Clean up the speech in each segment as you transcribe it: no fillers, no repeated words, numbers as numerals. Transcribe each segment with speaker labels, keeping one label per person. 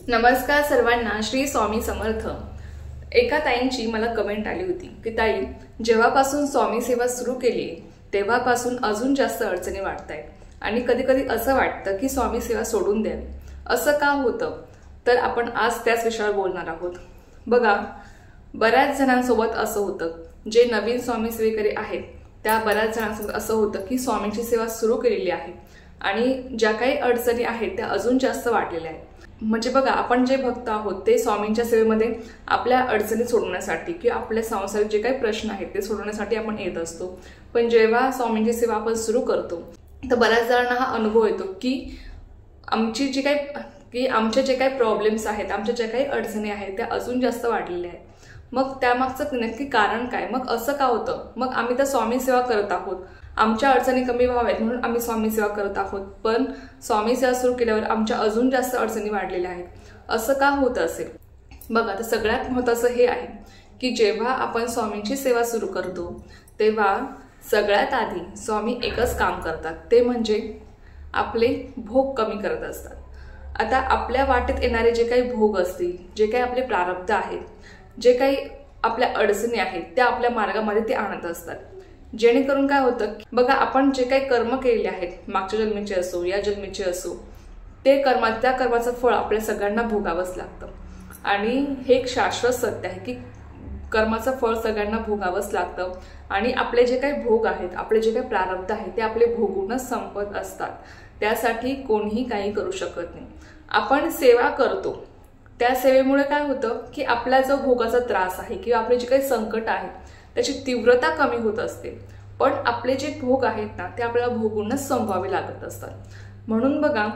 Speaker 1: नमस्कार सर्वांना, श्री स्वामी समर्थ। एका ताईंची मला कमेंट आली होती की ताई, जेव्हापासून स्वामी सेवा सुरू केली तेव्हापासून अजून जास्त अडचणी वाटतायत आणि कधी कधी असं वाटतं की स्वामी सेवा सोडून द्यावी। असं का होतं? तर आपण आज त्याच विषयावर बोलणार आहोत। बघा, बऱ्याच जणांसोबत असं होतं, जे नवीन स्वामी सेवेकरी आहेत त्या बऱ्याच जणांसोबत असं होतं की स्वामींची सेवा सुरू केलेली आहे आणि ज्या काही अडचणी आहेत त्या अजून जास्त वाढलेल्या आहेत। म्हणजे बघा, आपण जे भक्त आहोत ते स्वामींच्या सेवेमध्ये आपल्या अडचणी सोडवण्यासाठी किंवा आपल्या संसारिक जे काही प्रश्न आहेत ते सोडवण्यासाठी आपण येत असतो। पण जेव्हा स्वामींची सेवा आपण सुरू करतो तर बऱ्याच जणांना हा अनुभव येतो की आमचे जे काही प्रॉब्लेम्स आहेत, आमच्या ज्या काही अडचणी आहेत त्या अजून जास्त वाढलेल्या आहेत। मग त्यामागचं नक्की कारण काय? मग असं का होतं? मग आम्ही तर स्वामी सेवा करत आहोत, आमच्या अडचणी कमी व्हाव्यात म्हणून आम्ही स्वामी सेवा करत आहोत, पण स्वामी सेवा सुरू केल्यावर आमच्या अजून जास्त अडचणी वाढलेल्या आहेत। असं का होत असेल? बघा, तर सगळ्यात महत्त्वाचं हे आहे की जेव्हा आपण स्वामींची सेवा सुरू करतो तेव्हा सगळ्यात आधी स्वामी एकच काम करतात, ते म्हणजे आपले भोग कमी करत असतात। आता आपल्या वाटेत येणारे जे काही भोग असतील, जे काही आपले प्रारब्ध आहेत, जे काही आपल्या अडचणी आहेत त्या आपल्या मार्गामध्ये ते आणत असतात। जेणेकरून काय होतं, बघा, आपण जे काही कर्म केलेले आहेत, मागच्या जन्मीचे असो या जन्मीचे असो, त्या कर्माचं फळ आपल्या सगळ्यांना भोगावंच लागतं। आणि हे एक शाश्वत सत्य आहे की कर्माचं फळ सगळ्यांना भोगावंच लागतं आणि आपले जे काही भोग आहेत, आपले जे काही प्रारब्ध आहेत ते आपले भोगूनच संपत असतात। त्यासाठी कोणीही काही करू शकत नाही। आपण सेवा करतो, त्या सेवेमुळे काय होतं की आपला जो भोगाचा त्रास आहे किंवा आपले जे काही संकट आहेत त्याची तीव्रता कमी होत असते, पण आपले जे भोग आहेत ना ते आपल्याला भोगूनच संपवावे लागत असतात। म्हणून बघा,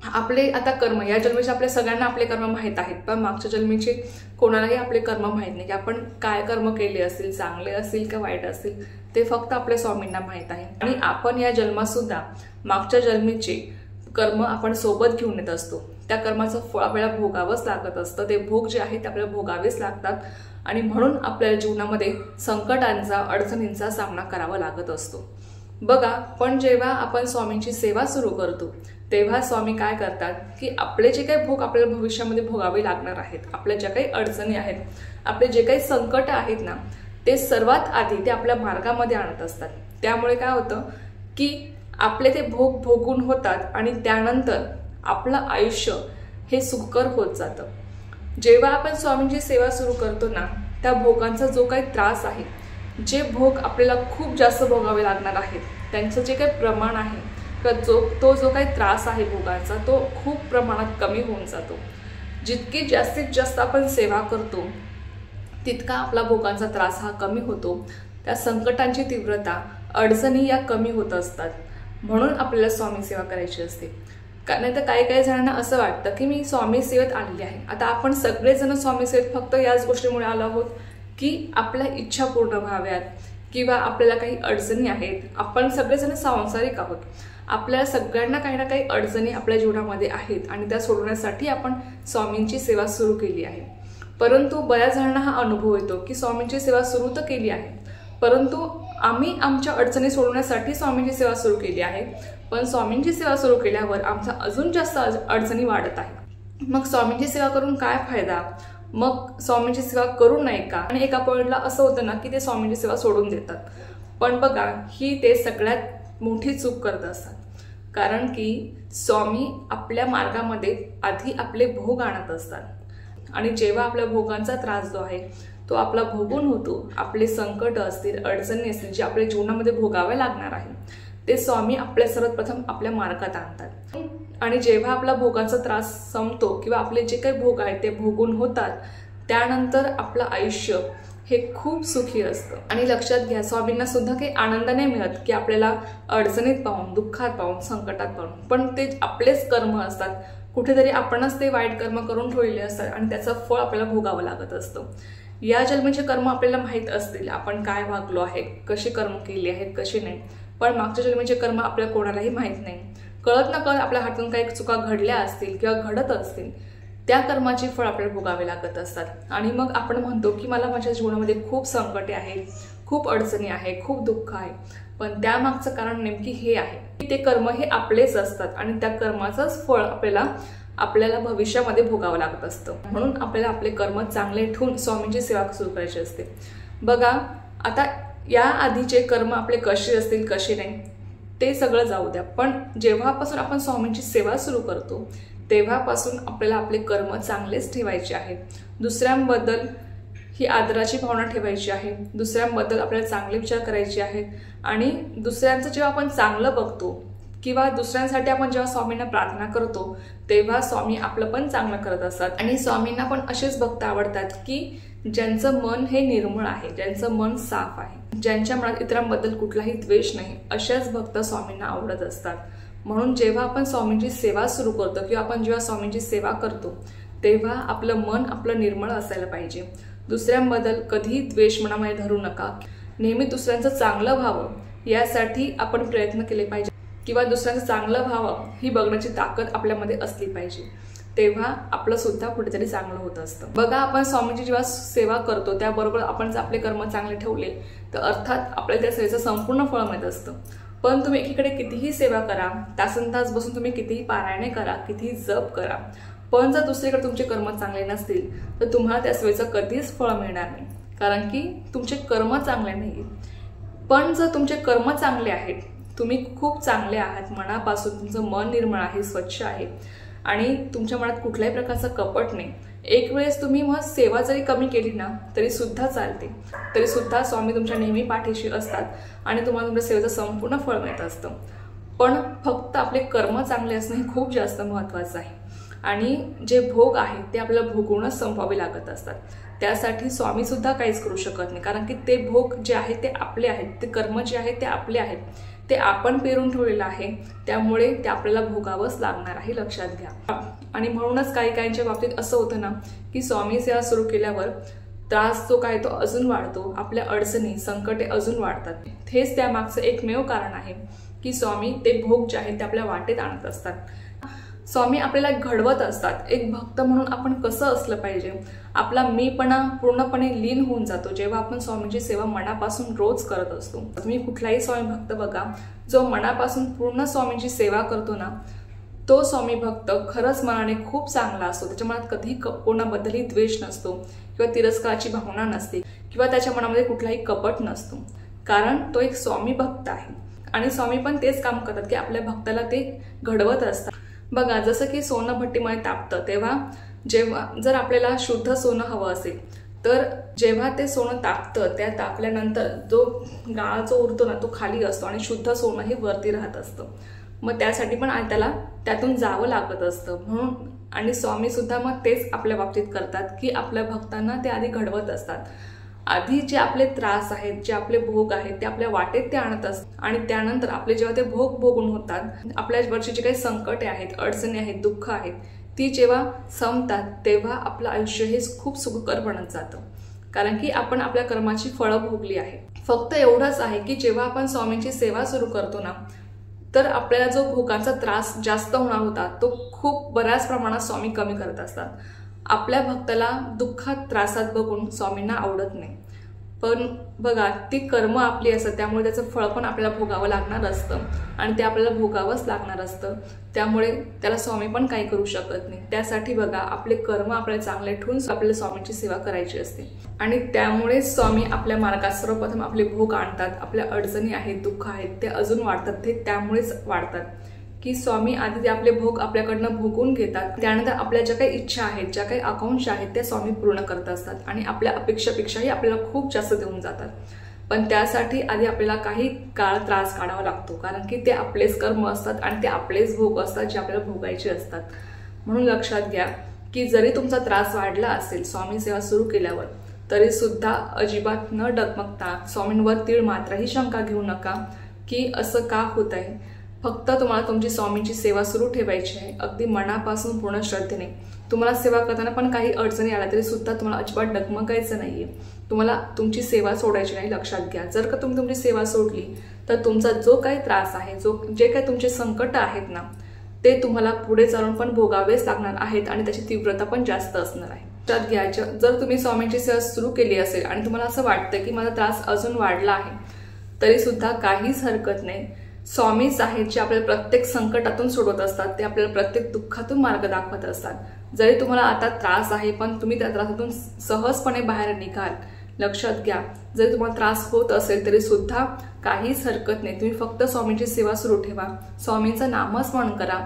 Speaker 1: आपले आता कर्म, या जन्मीचे आपल्या सगळ्यांना आपले कर्म माहीत आहेत, पण मागच्या जन्मीचे कोणालाही आपले कर्म माहीत नाही की आपण काय कर्म केले असतील, चांगले असतील का वाईट असतील, ते फक्त आपल्या स्वामींना माहीत आहे। आणि आपण या जन्मात सुद्धा मागच्या जन्मीचे कर्म आपण सोबत घेऊन येत असतो, त्या कर्माचं फळ आपल्याला भोगावंच लागत असतं। ते भोग जे आहेत ते आपल्याला भोगावेच लागतात आणि म्हणून आपल्या जीवनामध्ये संकटांचा, अडचणींचा सामना करावा लागत असतो। बघा, पण जेव्हा आपण स्वामींची सेवा सुरू करतो तेव्हा स्वामी काय करतात की आपले जे काही भोग आपल्याला भविष्यामध्ये भोगावे लागणार आहेत, आपल्या ज्या काही अडचणी आहेत, आपले जे काही संकट आहेत ना, ते सर्वात आधी ते आपल्या मार्गामध्ये आणत असतात। त्यामुळे काय होतं की आपले ते भोग भोगून होतात आणि त्यानंतर आपलं आयुष्य हे सुखकर होत जातं। जेव्हा आपण स्वामींची सेवा सुरू करतो ना, त्या भोगांचा जो काही त्रास आहे, जे भोग आपल्याला खूप जास्त भोगावे लागणार आहेत त्यांचं जे काही प्रमाण आहे किंवा जो काही त्रास आहे भोगांचा, तो खूप प्रमाणात कमी होऊन जातो। जितकी जास्तीत जास्त आपण सेवा करतो तितका आपला भोगांचा त्रास हा कमी होतो, त्या संकटांची तीव्रता, अडचणी या कमी होत असतात। म्हणून आपल्याला स्वामी सेवा करायची असते। नाही तर काही जणांना असं वाटतं की मी स्वामी सेवेत आलेली आहे। आता आपण सगळेजण स्वामी सेवेत फक्त याच गोष्टीमुळे आलो आहोत की आपल्या इच्छा पूर्ण व्हाव्यात किंवा आपल्याला काही अडचणी आहेत। आपण सगळेजण सांसारिक आहोत, आपल्याला सगळ्यांना काही ना काही अडचणी आपल्या जीवनामध्ये आहेत आणि त्या सोडवण्यासाठी आपण स्वामींची सेवा सुरू केली आहे। परंतु बऱ्याच जणांना हा अनुभव येतो की स्वामींची सेवा सुरू तर केली आहे, परंतु आम्ही आमच्या अडचणी सोडवण्यासाठी स्वामींची सेवा सुरू केली आहे, पण स्वामींची सेवा सुरू केल्यावर आमचा अजून जास्त अडचणी वाढत आहे। मग स्वामींची सेवा करून काय फायदा? मग स्वामींची सेवा करू नये का? आणि एका पॉइंटला असं होतं ना की ते स्वामींची सेवा सोडून देतात। पण बघा, ही ते सगळ्यात मोठी चूक करत असतात, कारण की स्वामी आपल्या मार्गामध्ये आधी आपले भोग आणत असतात आणि जेव्हा आपल्या भोगांचा त्रास जो आहे तो आपला भोगून होतो, आपले संकट असतील, अडचणी असतील, जे आपल्या जीवनामध्ये भोगावे लागणार आहे, ते स्वामी आपल्या सर्वप्रथम आपल्या मार्गात आणतात। आणि जेव्हा आपला भोगाचा त्रास संपतो किंवा आपले जे काही भोग आहेत ते भोगून होतात, त्यानंतर आपलं आयुष्य हे खूप सुखी असतं। आणि लक्षात घ्या, स्वामींना सुद्धा काही आनंद नाही मिळत की आपल्याला अडचणीत पाहून, दुःखात पाहून, संकटात पाहून, पण ते आपलेच कर्म असतात, कुठेतरी आपणच ते वाईट कर्म करून ठेवलेले असतात आणि त्याचं फळ आपल्याला भोगावं लागत असतं। या जन्माचे कर्म आपल्याला माहीत असतील, आपण काय वागलो आहे, कशी कर्म केली आहेत, कशी नाही, पण मागच्या जन्माचे कर्म आपल्याला कोणालाही माहीत नाही। कळत न कळत आपल्या हातून काही चुका घडल्या असतील किंवा घडत असतील, त्या कर्माचे फळ आपल्याला भोगावे लागत असतात। आणि मग आपण म्हणतो की मला माझ्या जीवनामध्ये खूप संकटे आहेत, खूप अडचणी आहे, खूप दुःख आहे, पण त्यामागचं कारण नेमकी हे आहे की ते कर्म हे आपलेच असतात आणि त्या कर्माचंच फळ आपल्याला आपल्याला भविष्यामध्ये भोगावं लागत असतं। म्हणून आपल्याला आपले कर्म चांगले ठेवून स्वामींची सेवा सुरू करायची असते। बघा, आता या आधीचे कर्म आपले कसे असतील कसे नाही ते सगळं जाऊ द्या, पण जेव्हापासून आपण स्वामींची सेवा सुरू करतो तेव्हापासून आपल्याला आपले कर्म चांगलेच ठेवायचे आहेत। दुसऱ्यांबद्दल ही आदराची भावना ठेवायची आहे, दुसऱ्यांबद्दल आपल्याला चांगले विचार करायचे आहेत आणि दुसऱ्यांचं जेव्हा आपण चांगलं बघतो किंवा दुसऱ्यांसाठी आपण जेव्हा स्वामींना प्रार्थना करतो तेव्हा स्वामी आपलं पण चांगलं करत असतात। आणि स्वामींना पण असेच भक्त आवडतात की ज्यांचं मन हे निर्मळ आहे, ज्यांचं मन साफ आहे, ज्यांच्या मनात इतरांबद्दल कुठलाही द्वेष नाही, अशाच भक्त स्वामींना आवडत असतात। म्हणून जेव्हा आपण स्वामींची सेवा सुरू करतो किंवा आपण जेव्हा स्वामींची सेवा करतो तेव्हा आपलं मन आपलं निर्मळ असायला पाहिजे। दुसऱ्यांबद्दल कधीही द्वेष मनामध्ये धरू नका, नेहमी दुसऱ्यांचं चांगलं व्हावं यासाठी आपण प्रयत्न केले पाहिजे किंवा दुसऱ्यांचं चांगलं व्हावं ही बघण्याची ताकद आपल्यामध्ये असली पाहिजे, तेव्हा आपलं सुद्धा कुठेतरी चांगलं होत असतं। बघा, आपण स्वामींची जेव्हा सेवा करतो त्याबरोबर आपण जर आपले कर्म चांगले ठेवले तर अर्थात आपल्याला त्या सेवेचं संपूर्ण फळ मिळत असतं। पण तुम्ही एकीकडे कितीही सेवा करा, तासनतास बसून तुम्ही कितीही पारायणे करा, कितीही जप करा, पण जर दुसरीकडे तुमचे कर्म चांगले नसतील तर तुम्हाला त्या सेवेचं कधीच फळ मिळणार नाही, कारण की तुमचे कर्म चांगले नाही। पण जर तुमचे कर्म चांगले आहेत, तुम्ही खूप चांगले आहात, मनापासून तुमचं मन निर्मळ आहे, स्वच्छ आहे आणि तुमच्या मनात कुठल्याही प्रकारचं कपट नाही, एक वेळेस तुम्ही मग सेवा जरी कमी केली ना तरी सुद्धा चालते, तरी सुद्धा स्वामी तुमच्या नेहमी पाठीशी असतात आणि तुम्हाला तुमच्या सेवेचं संपूर्ण फळ मिळत असतं। पण फक्त आपले कर्म चांगले असणं हे खूप जास्त महत्त्वाचं आहे आणि जे भोग आहेत ते आपल्याला भोगूनच संपवावे लागत असतात। त्यासाठी स्वामी सुद्धा काहीच करू शकत नाही, कारण की ते भोग जे आहेत ते आपले आहेत, ते कर्म जे आहेत ते आपले आहेत, ते आपण पेरून ठेवलेलं आहे, त्यामुळे ते आपल्याला भोगावंच लागणार आहे, लक्षात घ्या। आणि म्हणूनच काही काहींच्या बाबतीत असं होतं ना की स्वामी सेवा सुरू केल्यावर त्रास जो काय तो अजून वाढतो, आपल्या अडचणी संकटे अजून वाढतात। हेच त्यामागचं एकमेव कारण आहे की स्वामी ते भोग जे आहेत ते आपल्या वाटेत आणत असतात, स्वामी आपल्याला घडवत असतात। एक भक्त म्हणून आपण कसं असलं पाहिजे, आपला मीपणा पूर्णपणे लीन होऊन जातो जेव्हा आपण स्वामींची सेवा मनापासून रोज करत असतो। तुम्ही कुठलाही स्वामी भक्त बघा, जो मनापासून पूर्ण स्वामींची सेवा करतो ना तो स्वामी भक्त खरंच मनाने खूप चांगला असतो, त्याच्या मनात कधी कोणाबद्दलही द्वेष नसतो किंवा तिरस्काराची भावना नसते किंवा त्याच्या मनामध्ये कुठलाही कपट नसतो, कारण तो एक स्वामी भक्त आहे। आणि स्वामी पण तेच काम करतात की आपल्या भक्ताला ते घडवत असतात। बघा, जसं की सोनं भट्टीमध्ये तापतं तेव्हा जेव्हा जर आपल्याला शुद्ध सोनं हवं असेल तर जेव्हा ते सोनं तापतं त्या तापल्यानंतर जो गाळ जो उरतो ना तो खाली असतो आणि शुद्ध सोनं हे वरती राहत असतं, मग त्यासाठी पण त्याला त्यातून जावं लागत असतं। म्हणून आणि स्वामी सुद्धा मग तेच आपल्या बाबतीत करतात की आपल्या भक्तांना ते आधी घडवत असतात, आधी जे आपले त्रास आहेत, जे आपले भोग आहेत ते आपल्या वाटेत ते आणत असतात आणि त्यानंतर आपले जेव्हा ते भोग भोगून होतात, आपल्यावरची जी काही संकटे आहेत, अडचणी आहेत, दुःख आहेत, ती जेव्हा संपतात तेव्हा आपलं आयुष्य हे खूप सुखकर बनत जातं, कारण की आपण आपल्या कर्माची फळं भोगली आहेत। फक्त एवढंच आहे की जेव्हा आपण स्वामींची सेवा सुरू करतो ना तर आपल्याला जो भोगाचा त्रास जास्त होणार होता तो खूप बऱ्याच प्रमाणात स्वामी कमी करत असतात। आपल्या भक्ताला दुःखात त्रासात बघून स्वामींना आवडत नाही, पण बघा ती कर्म आपली असतात, त्यामुळे त्याचं फळ पण आपल्याला भोगावं लागणार असतं आणि ते आपल्याला भोगावंच लागणार असतं, त्यामुळे त्याला स्वामी पण काही करू शकत नाही। त्यासाठी बघा आपले कर्म आपल्याला चांगले ठेवून आपल्याला स्वामींची सेवा करायची असते आणि त्यामुळेच स्वामी आपल्या मार्गात सर्वप्रथम आपले भोग आणतात, आपल्या अडचणी आहेत, दुःख आहेत ते अजून वाढतात, ते त्यामुळेच वाढतात की स्वामी आधी ते आपले भोग आपल्याकडनं भोगून घेतात, त्यानंतर आपल्या ज्या काही इच्छा आहेत, ज्या काही आकांक्षा आहेत त्या स्वामी पूर्ण करत असतात आणि आपल्या अपेक्षापेक्षाही आपल्याला खूप जास्त देऊन जातात। पण त्यासाठी आधी आपल्याला काही काळ त्रास काढावा लागतो, कारण की ते आपलेच कर्म असतात आणि ते आपलेच भोग असतात जे आपल्याला भोगायचे असतात। म्हणून लक्षात घ्या की जरी तुमचा त्रास वाढला असेल स्वामी सेवा सुरू केल्यावर तरी सुद्धा अजिबात न डगमगता स्वामींवर तीळ मात्रही शंका घेऊ नका की असं का होत आहे। फक्त तुम्हाला तुमची स्वामींची सेवा सुरू ठेवायची आहे, अगदी मनापासून पूर्ण श्रद्धेने। तुम्हाला सेवा करताना पण काही अडचणी आल्या तरी सुद्धा तुम्हाला अजिबात डगमगायचं नाहीये, तुम्हाला तुमची सेवा सोडायची नाही, लक्षात घ्या। जर का तुम्ही तुमची सेवा सोडली तर तुमचा जो काही त्रास आहे, जे काही तुमचे संकट आहेत ना ते तुम्हाला पुढे चालून पण भोगावेच लागणार आहेत आणि त्याची तीव्रता पण जास्त असणार आहे। लक्षात घ्या, जर तुम्ही स्वामींची सेवा सुरू केली असेल आणि तुम्हाला असं वाटतं की माझा त्रास अजून वाढला आहे तरी सुद्धा काहीच हरकत नाही, स्वामीच आहेत जे आपल्याला प्रत्येक संकटातून सोडवत असतात, ते आपल्याला प्रत्येक दुःखातून मार्ग दाखवत असतात। जरी तुम्हाला आता त्रास आहे पण तुम्ही त्या त्रासातून सहजपणे बाहेर निघाल। लक्षात घ्या, जरी तुम्हाला त्रास होत असेल तरी सुद्धा काहीच हरकत नाही, तुम्ही फक्त स्वामींची सेवा सुरू ठेवा, स्वामींचं नामस्मरण करा।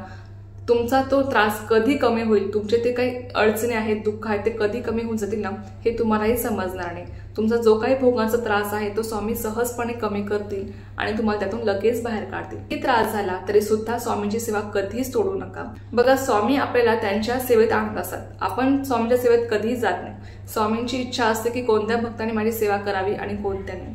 Speaker 1: तुमचा तो त्रास कधी कमी होईल, तुमचे ते काही अडचणी आहेत, दुःख आहे, ते कधी कमी होऊन जातील ना हे तुम्हालाही समजणार नाही। तुमचा जो काही भोगाचा त्रास आहे तो स्वामी सहजपणे कमी करतील आणि तुम्हाला त्यातून लगेच बाहेर काढतील। किती त्रास झाला तरी सुद्धा स्वामींची सेवा कधीच सोडू नका। बघा, स्वामी आपल्याला त्यांच्या सेवेत आणत असतात, आपण स्वामींच्या सेवेत कधीच जात नाही। स्वामींची इच्छा असते की कोणत्या भक्ताने माझी सेवा करावी आणि कोणत्याने।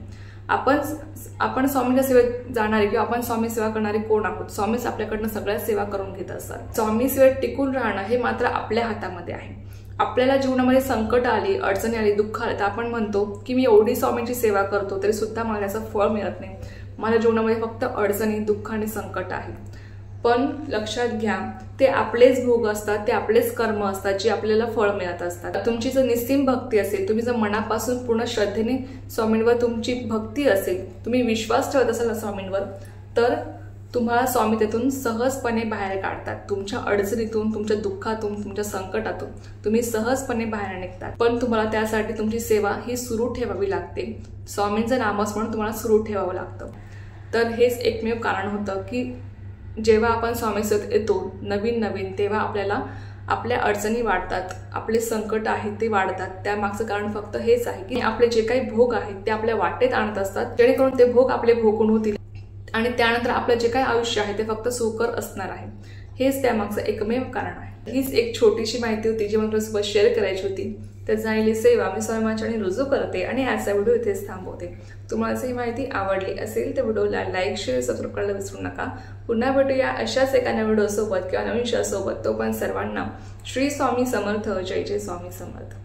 Speaker 1: आपण स्वामींच्या सेवेत जाणारे किंवा आपण स्वामी सेवा करणारे कोण आहोत? स्वामीच आपल्याकडनं सगळ्या सेवा करून घेत असतात। स्वामी सेवेत टिकून राहणं हे मात्र आपल्या हातामध्ये आहे। आपल्याला जीवनामध्ये संकट आली, अडचणी आली, दुःख आले तर आपण म्हणतो की मी एवढी स्वामींची सेवा करतो तरी सुद्धा मला त्याचं फळ मिळत नाही, माझ्या जीवनामध्ये फक्त अडचणी, दुःख आणि संकट आहे। पण लक्षात घ्या, ते आपलेच भोग असतात, ते आपलेच कर्म असतात जे आपल्याला फळ मिळत असतात। तुमची जर निस्सीम भक्ती असेल, तुम्ही जर मनापासून पूर्ण श्रद्धेने स्वामींवर तुमची भक्ती असेल, तुम्ही विश्वास ठेवत असाल स्वामींवर, तर तुम्हाला स्वामी त्यातून सहजपणे बाहेर काढतात। तुमच्या अडचणीतून, तुमच्या दुःखातून, तुमच्या संकटातून तुम्ही सहजपणे बाहेर निघतात। पण तुम्हाला त्यासाठी तुमची सेवा ही सुरू ठेवावी लागते, स्वामींचं नामस्मरण तुम्हाला सुरू ठेवावं लागतं। तर हेच एकमेव कारण होतं की जेव्हा आपण स्वामी सेवेत येतो नवीन तेव्हा आपल्याला आपल्या अडचणी वाढतात, आपले संकट आहेत ते वाढतात। त्यामागचं कारण फक्त हेच आहे की आपले जे काही भोग आहेत ते आपल्या वाटेत आणत असतात, जेणेकरून ते भोग आपले भोगून होतील आणि त्यानंतर आपलं जे काही आयुष्य आहे ते फक्त सुखकर असणार आहे। हेच त्यामागचं एकमेव कारण आहे। हीच एक छोटीशी माहिती होती जी मला तुमच्यासोबत शेअर करायची होती। तर झालेली सेवा मी स्वामी माझ्याने रुजू करते आणि आजचा व्हिडिओ इथेच थांबवते। तुम्हाला ही माहिती आवडली असेल तर व्हिडिओला लाईक, शेअर, सबस्क्राईब करायला विसरू नका। पुन्हा भेटूया अशाच एका नवीन व्हिडिओ सोबत किंवा नवीन शो सोबत। तोपर्यंत सर्वांना श्री स्वामी समर्थ, जय जय स्वामी समर्थ।